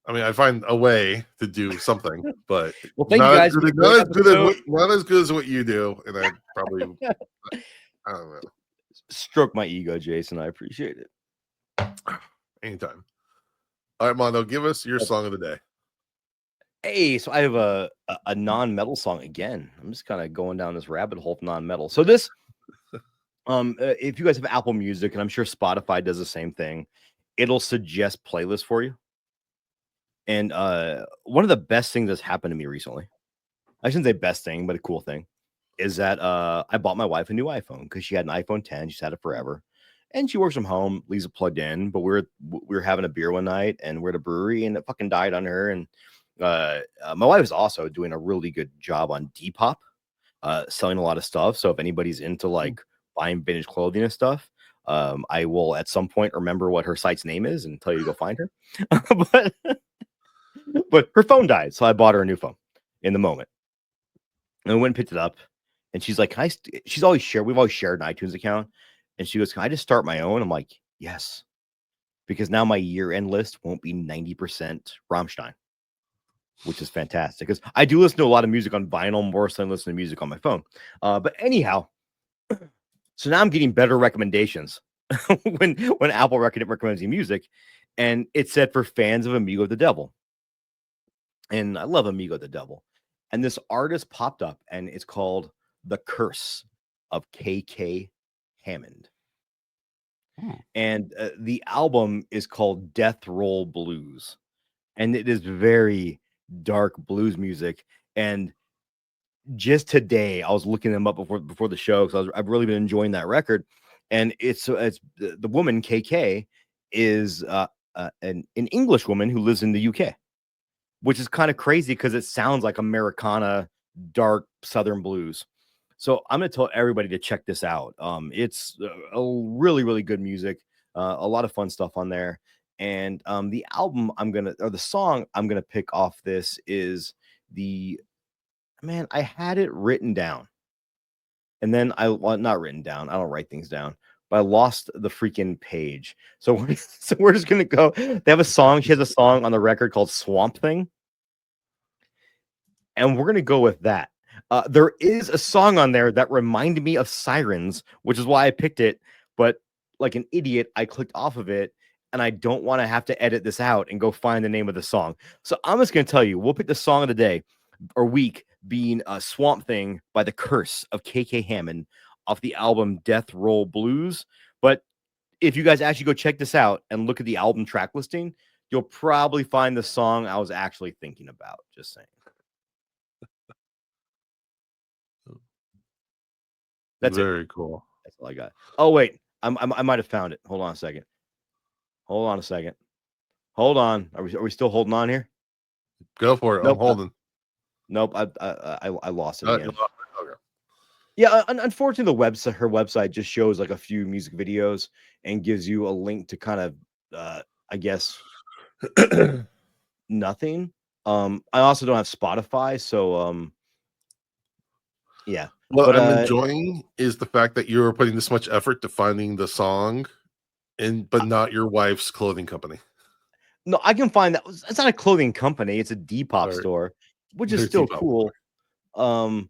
I mean, I find a way to do something, but well, thank you guys. Not as good as what you do, and I probably I don't know. Stroke my ego, Jason. I appreciate it. Anytime. All right, Mondo, give us your song of the day. Hey, so I have a non-metal song again. I'm just kind of going down this rabbit hole of non-metal. So this, if you guys have Apple Music, and I'm sure Spotify does the same thing, it'll suggest playlists for you. And one of the best things that's happened to me recently, I shouldn't say best thing, but a cool thing, is that I bought my wife a new iPhone because she had an iPhone 10. She's had it forever. And she works from home, leaves it plugged in. But we were having a beer one night, and we're at a brewery, and it fucking died on her. And my wife is also doing a really good job on Depop, selling a lot of stuff. So if anybody's into like buying vintage clothing and stuff, I will at some point remember what her site's name is and tell you to go find her. but her phone died, so I bought her a new phone in the moment. And I went and picked it up, and she's like, we've always shared an iTunes account. And she goes, can I just start my own? I'm like, yes. Because now my year-end list won't be 90% Rammstein, which is fantastic. Because I do listen to a lot of music on vinyl more than I listen to music on my phone. But anyhow, so now I'm getting better recommendations when Apple recommends you music. And it said for fans of Amigo the Devil. And I love Amigo the Devil. And this artist popped up, and it's called The Curse of KK Hammond. And the album is called Death Roll Blues, and it is very dark blues music. And just today I was looking them up before the show because I've really been enjoying that record. And it's the woman KK is an English woman who lives in the UK, which is kind of crazy because it sounds like Americana, dark Southern blues. So I'm going to tell everybody to check this out. It's a really, really good music, a lot of fun stuff on there. And the album the song I'm gonna pick off this is I had it written down, and then not written down. I don't write things down, but I lost the freaking page. So we're just gonna go. They have a song. She has a song on the record called "Swamp Thing," and we're gonna go with that. There is a song on there that reminded me of Sirens, which is why I picked it. But like an idiot, I clicked off of it, and I don't want to have to edit this out and go find the name of the song. So I'm just going to tell you, we'll pick the song of the day or week being Swamp Thing by The Curse of KK Hammond off the album Death Roll Blues. But if you guys actually go check this out and look at the album track listing, you'll probably find the song I was actually thinking about. Just saying. That's very cool. That's all I got. Oh, wait. I might have found it. Hold on a second. Hold on. Are we still holding on here? Go for it. Nope. I'm holding. Nope. I lost it again. Okay. Yeah. Unfortunately, her website just shows like a few music videos and gives you a link to kind of, I guess, nothing. I also don't have Spotify, so yeah. What I'm enjoying is the fact that you were putting this much effort to finding the song, but not your wife's clothing company. No, I can find that. It's not a clothing company. It's a Depop store, which is still cool. Yeah,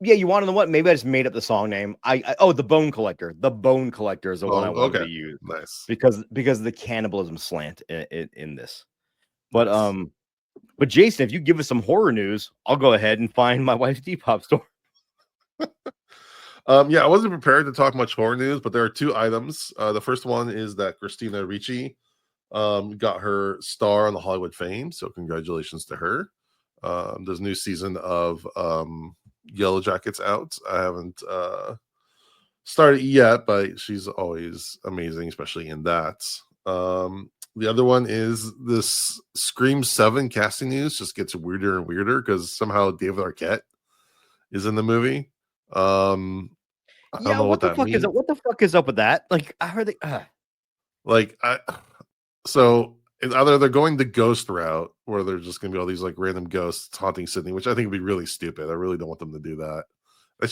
you want to know what? Maybe I just made up the song name. The Bone Collector. The Bone Collector is the one I wanted to use. Nice. Because of the cannibalism slant in this. But nice. But Jason, if you give us some horror news, I'll go ahead and find my wife's Depop store. Yeah, I wasn't prepared to talk much horror news, but there are two items. The first one is that Christina Ricci got her star on the Hollywood Fame, so congratulations to her. There's a new season of Yellow Jackets out. I haven't started yet, but she's always amazing, especially in that. The other one is this Scream 7 casting news just gets weirder and weirder because somehow David Arquette is in the movie. I don't know what that means. What the fuck is up with that? Like, I heard so either they're going the ghost route where there's just gonna be all these like random ghosts haunting Sydney, which I think would be really stupid. I really don't want them to do that. That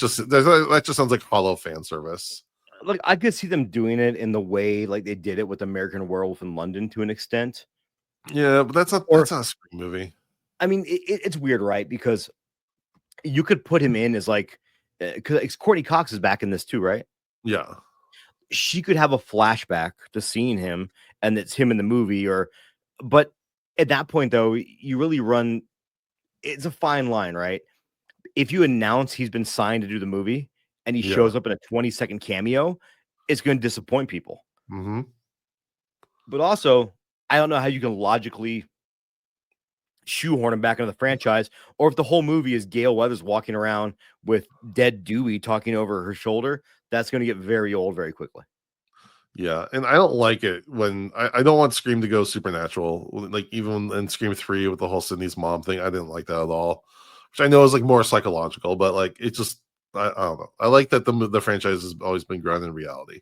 just sounds like hollow fan service. Like, I could see them doing it in the way like they did it with American Werewolf in London to an extent. Yeah, but that's not a Scream movie. I mean, it's weird, right? Because you could put him in as like, because Courtney Cox is back in this too, right? Yeah. She could have a flashback to seeing him, and it's him in the movie, but at that point, though, you really run. It's a fine line, right? If you announce he's been signed to do the movie and he shows up in a 20-second cameo, it's going to disappoint people. Mm-hmm. But also, I don't know how you can logically shoehorn him back into the franchise, or if the whole movie is Gale Weathers walking around with dead Dewey talking over her shoulder, that's going to get very old very quickly. Yeah, and I don't like it when I don't want Scream to go supernatural. Like even in Scream 3 with the whole Sydney's mom thing, I didn't like that at all. Which I know is like more psychological, but like it just I don't know. I like that the franchise has always been grounded in reality.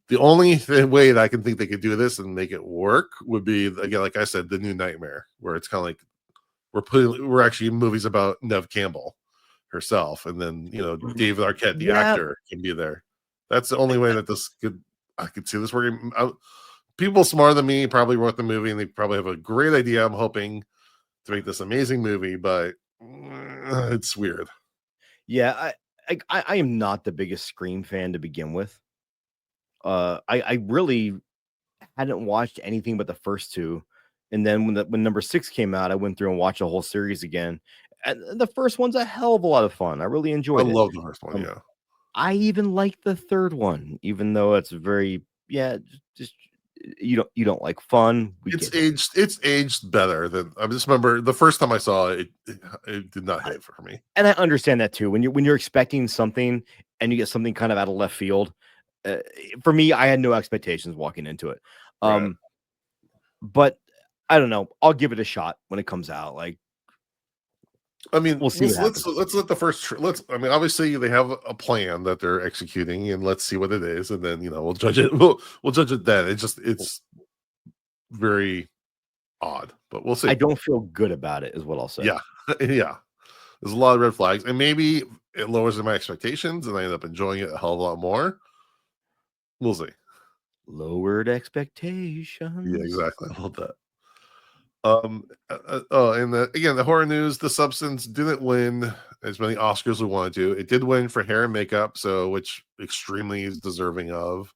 The only way that I can think they could do this and make it work would be, again, like I said, the new Nightmare, where it's kind of like we're actually movies about Neve Campbell herself, and then David Arquette, the actor, can be there. That's the only way that I could see this working. People smarter than me probably wrote the movie, and they probably have a great idea. I'm hoping to make this amazing movie, but it's weird. Yeah, I am not the biggest Scream fan to begin with. I really hadn't watched anything but the first two, and then when number 6 came out, I went through and watched the whole series again. And the first one's a hell of a lot of fun. I really enjoyed it. I love the first one. Yeah, I even like the third one, even though it's very just you don't like fun. It's aged better than I just remember the first time I saw it. It did not hit for me, and I understand that too. When you're expecting something and you get something kind of out of left field, For me, I had no expectations walking into it. Right. But I don't know. I'll give it a shot when it comes out. Like, I mean, we'll see what let's happens. let's let the first let's. I mean, obviously they have a plan that they're executing, and let's see what it is, and then we'll judge it. We'll judge it then. It's very odd, but we'll see. I don't feel good about it, is what I'll say. Yeah, yeah. There's a lot of red flags, and maybe it lowers my expectations, and I end up enjoying it a hell of a lot more. We'll see. Lowered expectations. Yeah, exactly. How about that? And again, the horror news, The Substance didn't win as many Oscars as we wanted to. It did win for hair and makeup, so which extremely is deserving of.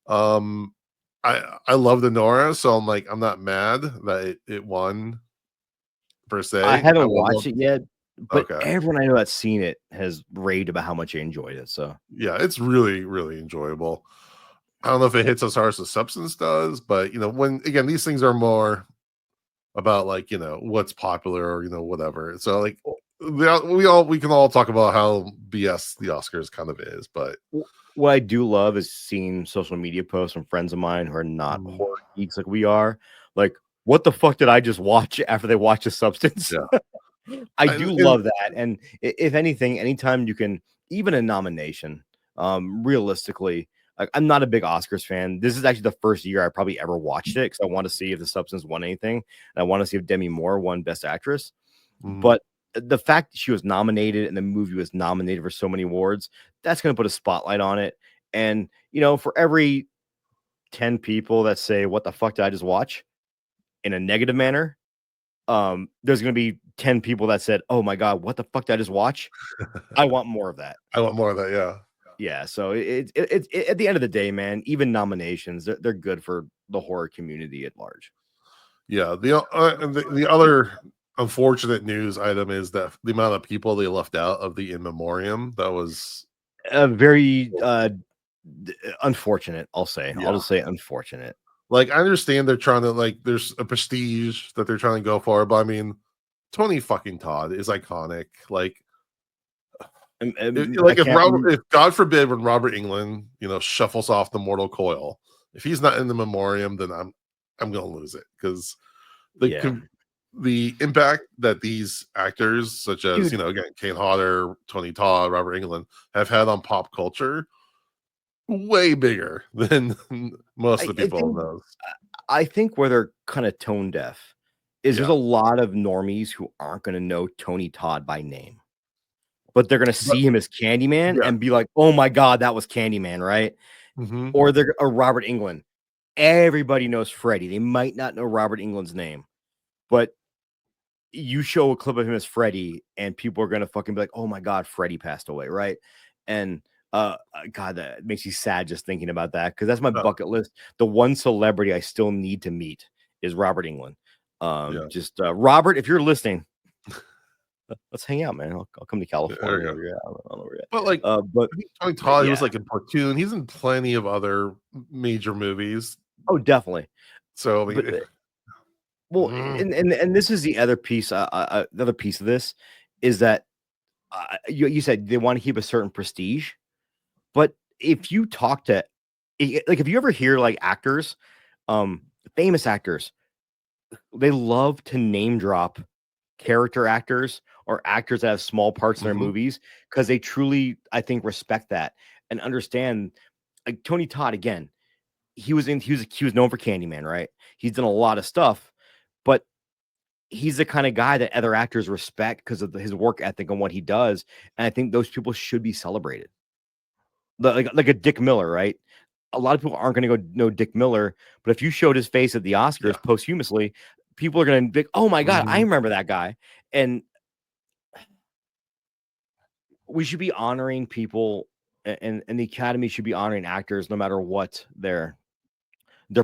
I love the Nora, so I'm like, I'm not mad that it won per se. I haven't would watched love- it yet, but Okay. everyone I know that's seen it has raved about how much they enjoyed it. So Yeah, it's really, really enjoyable. I don't know if it hits as hard as The Substance does, but when again, these things are more about like what's popular or whatever. So like we can all talk about how BS the Oscars kind of is, but what I do love is seeing social media posts from friends of mine who are not horror geeks like we are. Like, what the fuck did I just watch after they watch The Substance? Yeah. I And- do and- love that. And if anything, anytime you can, even a nomination, realistically, like, I'm not a big Oscars fan. This is actually the first year I probably ever watched it because I want to see if The Substance won anything. And I want to see if Demi Moore won Best Actress. But the fact that she was nominated and the movie was nominated for so many awards, that's going to put a spotlight on it. And, for every 10 people that say, what the fuck did I just watch in a negative manner? There's going to be 10 people that said, oh my God, what the fuck did I just watch? I want more of that. I want more of that. Yeah. Yeah. So it's at the end of the day, man, even nominations, they're good for the horror community at large. Yeah. The other unfortunate news item is that the amount of people they left out of the in memoriam, that was Very unfortunate, I'll say. Yeah. I'll just say unfortunate. like, I understand they're trying to like there's a prestige that they're trying to go for, but I mean, Tony fucking Todd is iconic. Like, if God forbid when Robert Englund shuffles off the mortal coil, if he's not in the memoriam, then I'm gonna lose it, because the impact that these actors such as again Kane Hodder, Tony Todd, Robert Englund have had on pop culture way bigger than most of the people in those. I think where they're kind of tone deaf is there's Yeah. a lot of normies who aren't going to know Tony Todd by name, but they're going to see him as Candyman and be like, oh my God, that was Candyman, right? Mhm. Or they're a Robert Englund. Everybody knows Freddy. They might not know Robert Englund's name, but you show a clip of him as Freddy and people are going to fucking be like, oh my God, Freddy passed away, right? And God, that makes you sad just thinking about that, because that's my bucket list. The one celebrity I still need to meet is Robert Englund. Just Robert, if you're listening, let's hang out, man. I'll come to California. There you I don't know where you're at. But like, but Tony Todd, he was like in Platoon. He's in plenty of other major movies. Oh, definitely. So I mean, well, and this is the other piece. The other piece of this is that you said they want to keep a certain prestige, but if you talk to, like, if you ever hear like actors, famous actors, they love to name drop character actors or actors that have small parts in their movies, because they truly, I think, respect that and understand. Like Tony Todd, again, he was known for Candyman, right? He's done a lot of stuff, but he's the kind of guy that other actors respect because of his work ethic and what he does. And I think those people should be celebrated. Like a Dick Miller, right? A lot of people aren't going to go know Dick Miller, but if you showed his face at the Oscars posthumously, people are going to be, oh my God, I remember that guy. And we should be honoring people, and the Academy should be honoring actors no matter what their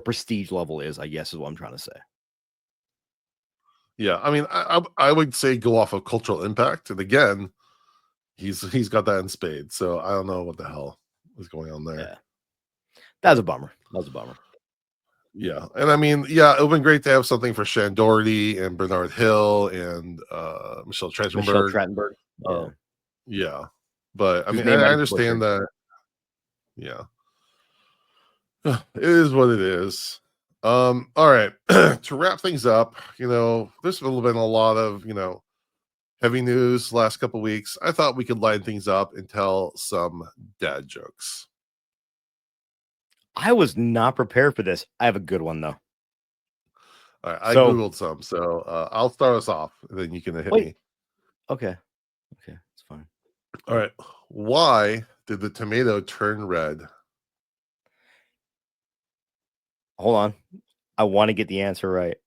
prestige level is, I guess is what I'm trying to say. Yeah, I mean, I would say go off of cultural impact, and again, he's got that in spades. So I don't know what the hell is going on there. Yeah, that was a bummer. Yeah, and I mean, yeah, it would been great to have something for Shan Doherty and Bernard Hill and Michelle Trachtenberg. Yeah, but I mean, I understand that. Yeah, It is what it is. All right. To wrap things up, there's been a lot of, heavy news last couple weeks. I thought we could line things up and tell some dad jokes. I was not prepared for this. I have a good one though. All right, I So googled some, so I'll start us off, and then you can hit wait. me. Okay, it's fine. All right. Why did the tomato turn red? Hold on. I want to get the answer right.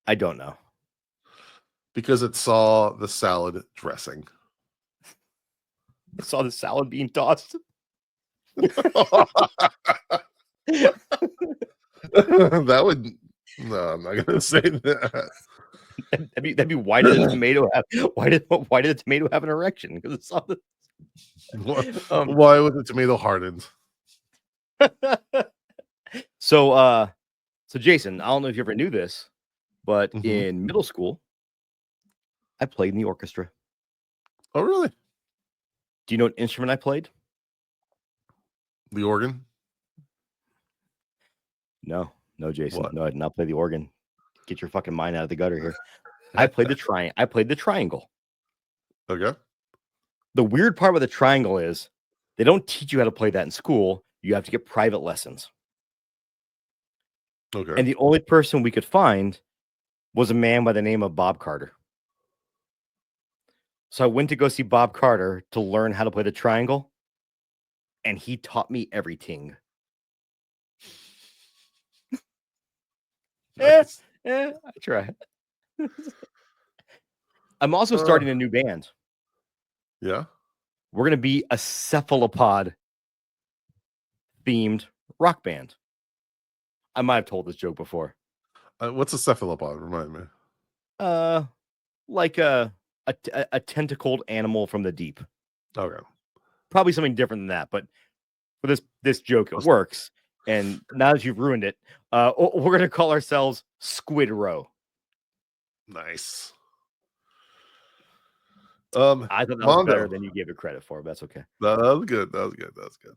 I don't know. Because it saw the salad dressing. I saw the salad being tossed. That would no, I'm not gonna say that. That'd be why did the tomato have why did the tomato have an erection? Because it saw the Why was the tomato hardened? So Jason, I don't know if you ever knew this, but Mhm. in middle school, I played in the orchestra. Oh, really? Do you know what instrument I played? The organ? No, Jason. What? No, I did not play the organ. Get your fucking mind out of the gutter here. I played the triangle. Okay. The weird part with the triangle is they don't teach you how to play that in school. You have to get private lessons. Okay. And the only person we could find was a man by the name of Bob Carter. So I went to go see Bob Carter to learn how to play the triangle, and he taught me everything. Nice. I try. I'm also starting a new band. Yeah. We're going to be a cephalopod themed rock band. I might have told this joke before. What's a cephalopod? Remind me. Like a tentacled animal from the deep. Okay. Probably something different than that, but for this joke, it works. And now that you've ruined it, we're going to call ourselves Squid Row. Nice. I thought that was better than you gave it credit for, but that's okay. That was good. That was good.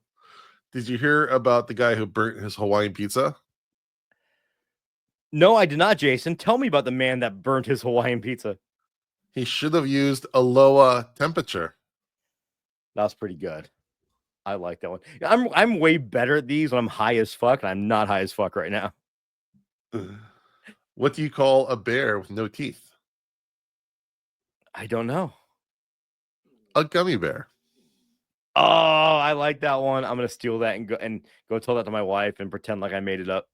Did you hear about the guy who burnt his Hawaiian pizza? No, I did not, Jason. Tell me about the man that burnt his Hawaiian pizza. He should have used a lower temperature. That's pretty good. I like that one. I'm way better at these when I'm high as fuck, and I'm not high as fuck right now. What do you call a bear with no teeth? I don't know. A gummy bear. Oh, I like that one. I'm gonna steal that and go tell that to my wife and pretend like I made it up.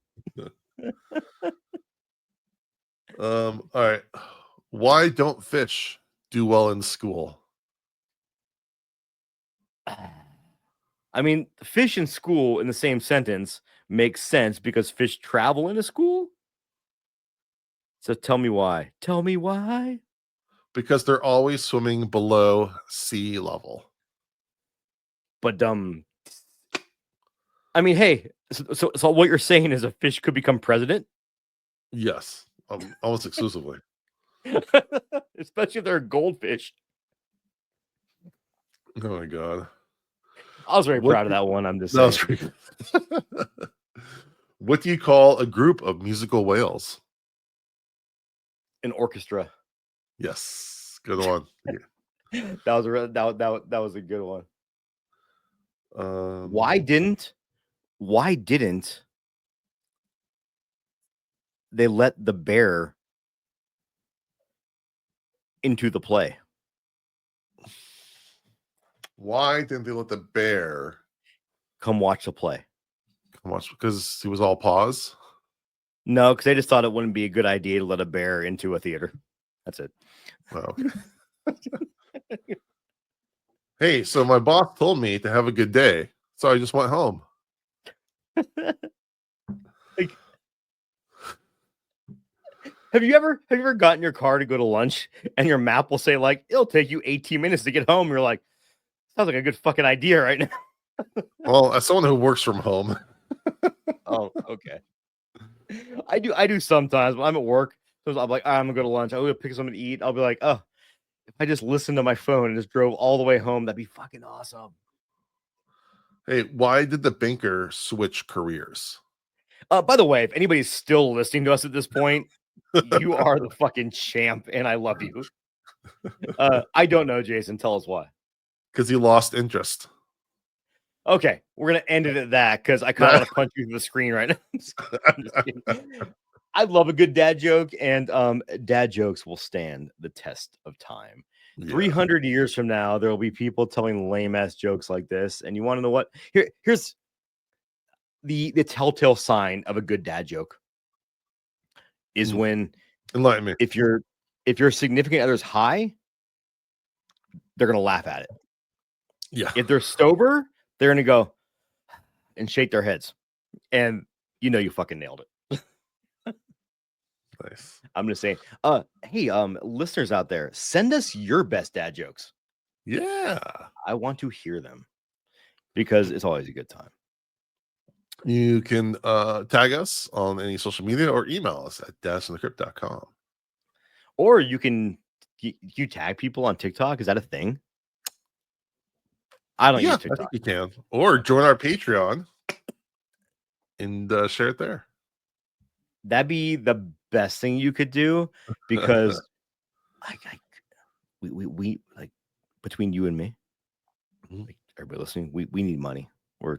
All right. Why don't fish do well in school? I mean, fish in school in the same sentence makes sense because fish travel into school. So tell me why. Tell me why. Because they're always swimming below sea level. But I mean, hey, so what you're saying is a fish could become president? Yes, almost exclusively. Especially if they're a goldfish. Oh my god. I was very proud of that one. I'm just That saying. was pretty good. What do you call a group of musical whales? An orchestra. Yes, good one. That was a good one. Why didn't they let the bear into the play? Why didn't they let the bear Come watch the play? come watch? Because he was all paws. No, because they just thought it wouldn't be a good idea to let a bear into a theater. That's it. Oh, okay. Hey, so my boss told me to have a good day, so I just went home. Like, have you ever gotten in your car to go to lunch and your map will say like it'll take you 18 minutes to get home? You're like, sounds like a good fucking idea right now. Well, as someone who works from home. Oh, okay. I do sometimes when I'm at work. So I'm like, I'm gonna go to lunch. I'll go pick something to eat. I'll be like, oh, if I just listened to my phone and just drove all the way home, that'd be fucking awesome. Hey, why did the banker switch careers? By the way, if anybody's still listening to us at this point, you are the fucking champ, and I love you. I don't know, Jason. Tell us why. Because he lost interest. Okay, we're gonna end it at that because I kind of want to punch you through the screen right now. I'm just kidding. I love a good dad joke, and dad jokes will stand the test of time. Yeah. 300 years from now, there will be people telling lame ass jokes like this. And you want to know what? Here's the telltale sign of a good dad joke is when Enlighten me. if your significant other's high, they're gonna laugh at it. Yeah. If they're sober, they're gonna go and shake their heads, and you know you fucking nailed it. Nice. I'm gonna say, hey, listeners out there, send us your best dad jokes. Yeah. I want to hear them because it's always a good time. You can tag us on any social media or email us at dadsfromthecrypt.com. Or you can you tag people on TikTok. Is that a thing? I don't use I TikTok. think you can. Or join our Patreon and share it there. That'd be the best thing you could do because we like between you and me, like, everybody listening, we need money. We're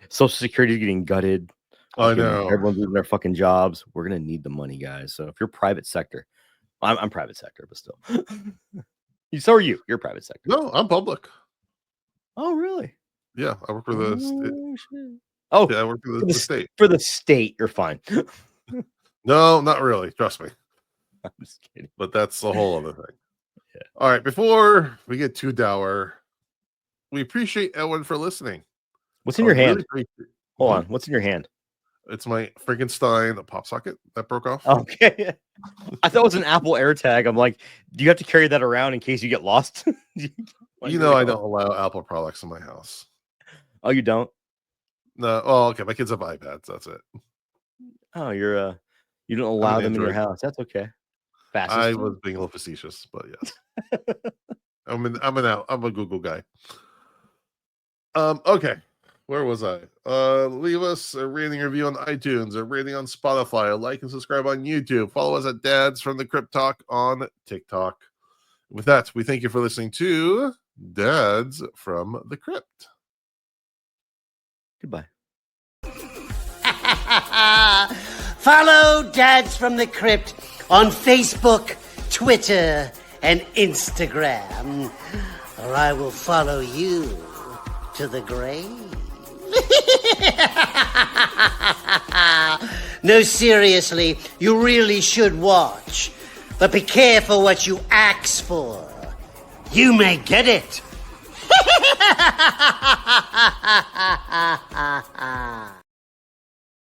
Social Security is getting gutted. I know. Everyone's losing their fucking jobs. We're gonna need the money, guys. So if you're private sector, I'm private sector, but still. So are you. You're private sector. No, I'm public. Oh, really? Yeah, I work for the Oh, yeah, I work for the state. For the state, you're fine. No, not really. Trust me. I'm just kidding. But that's a whole other thing. Yeah. All right, before we get too dour, we appreciate everyone for listening. What's in your hand? Really Hold on. What's in your hand? It's my Frankenstein pop socket that broke off. Okay. I thought it was an Apple AirTag. I'm like, do you have to carry that around in case you get lost? You know, I don't allow Apple products in my house. Oh, you don't? No. Oh, okay. My kids have iPads. That's it. Oh, you don't allow them in your house. That's okay. Fastest. I was being a little facetious, but yes. I'm a Google guy. Okay. Where was I? Leave us a rating review on iTunes, a rating on Spotify, a like and subscribe on YouTube. Follow us at Dads from the Crypt Talk on TikTok. With that, we thank you for listening to Dads from the Crypt. Goodbye. Follow Dads from the Crypt on Facebook, Twitter, and Instagram, or I will follow you to the grave. No, seriously, you really should watch. But be careful what you ask for. You may get it.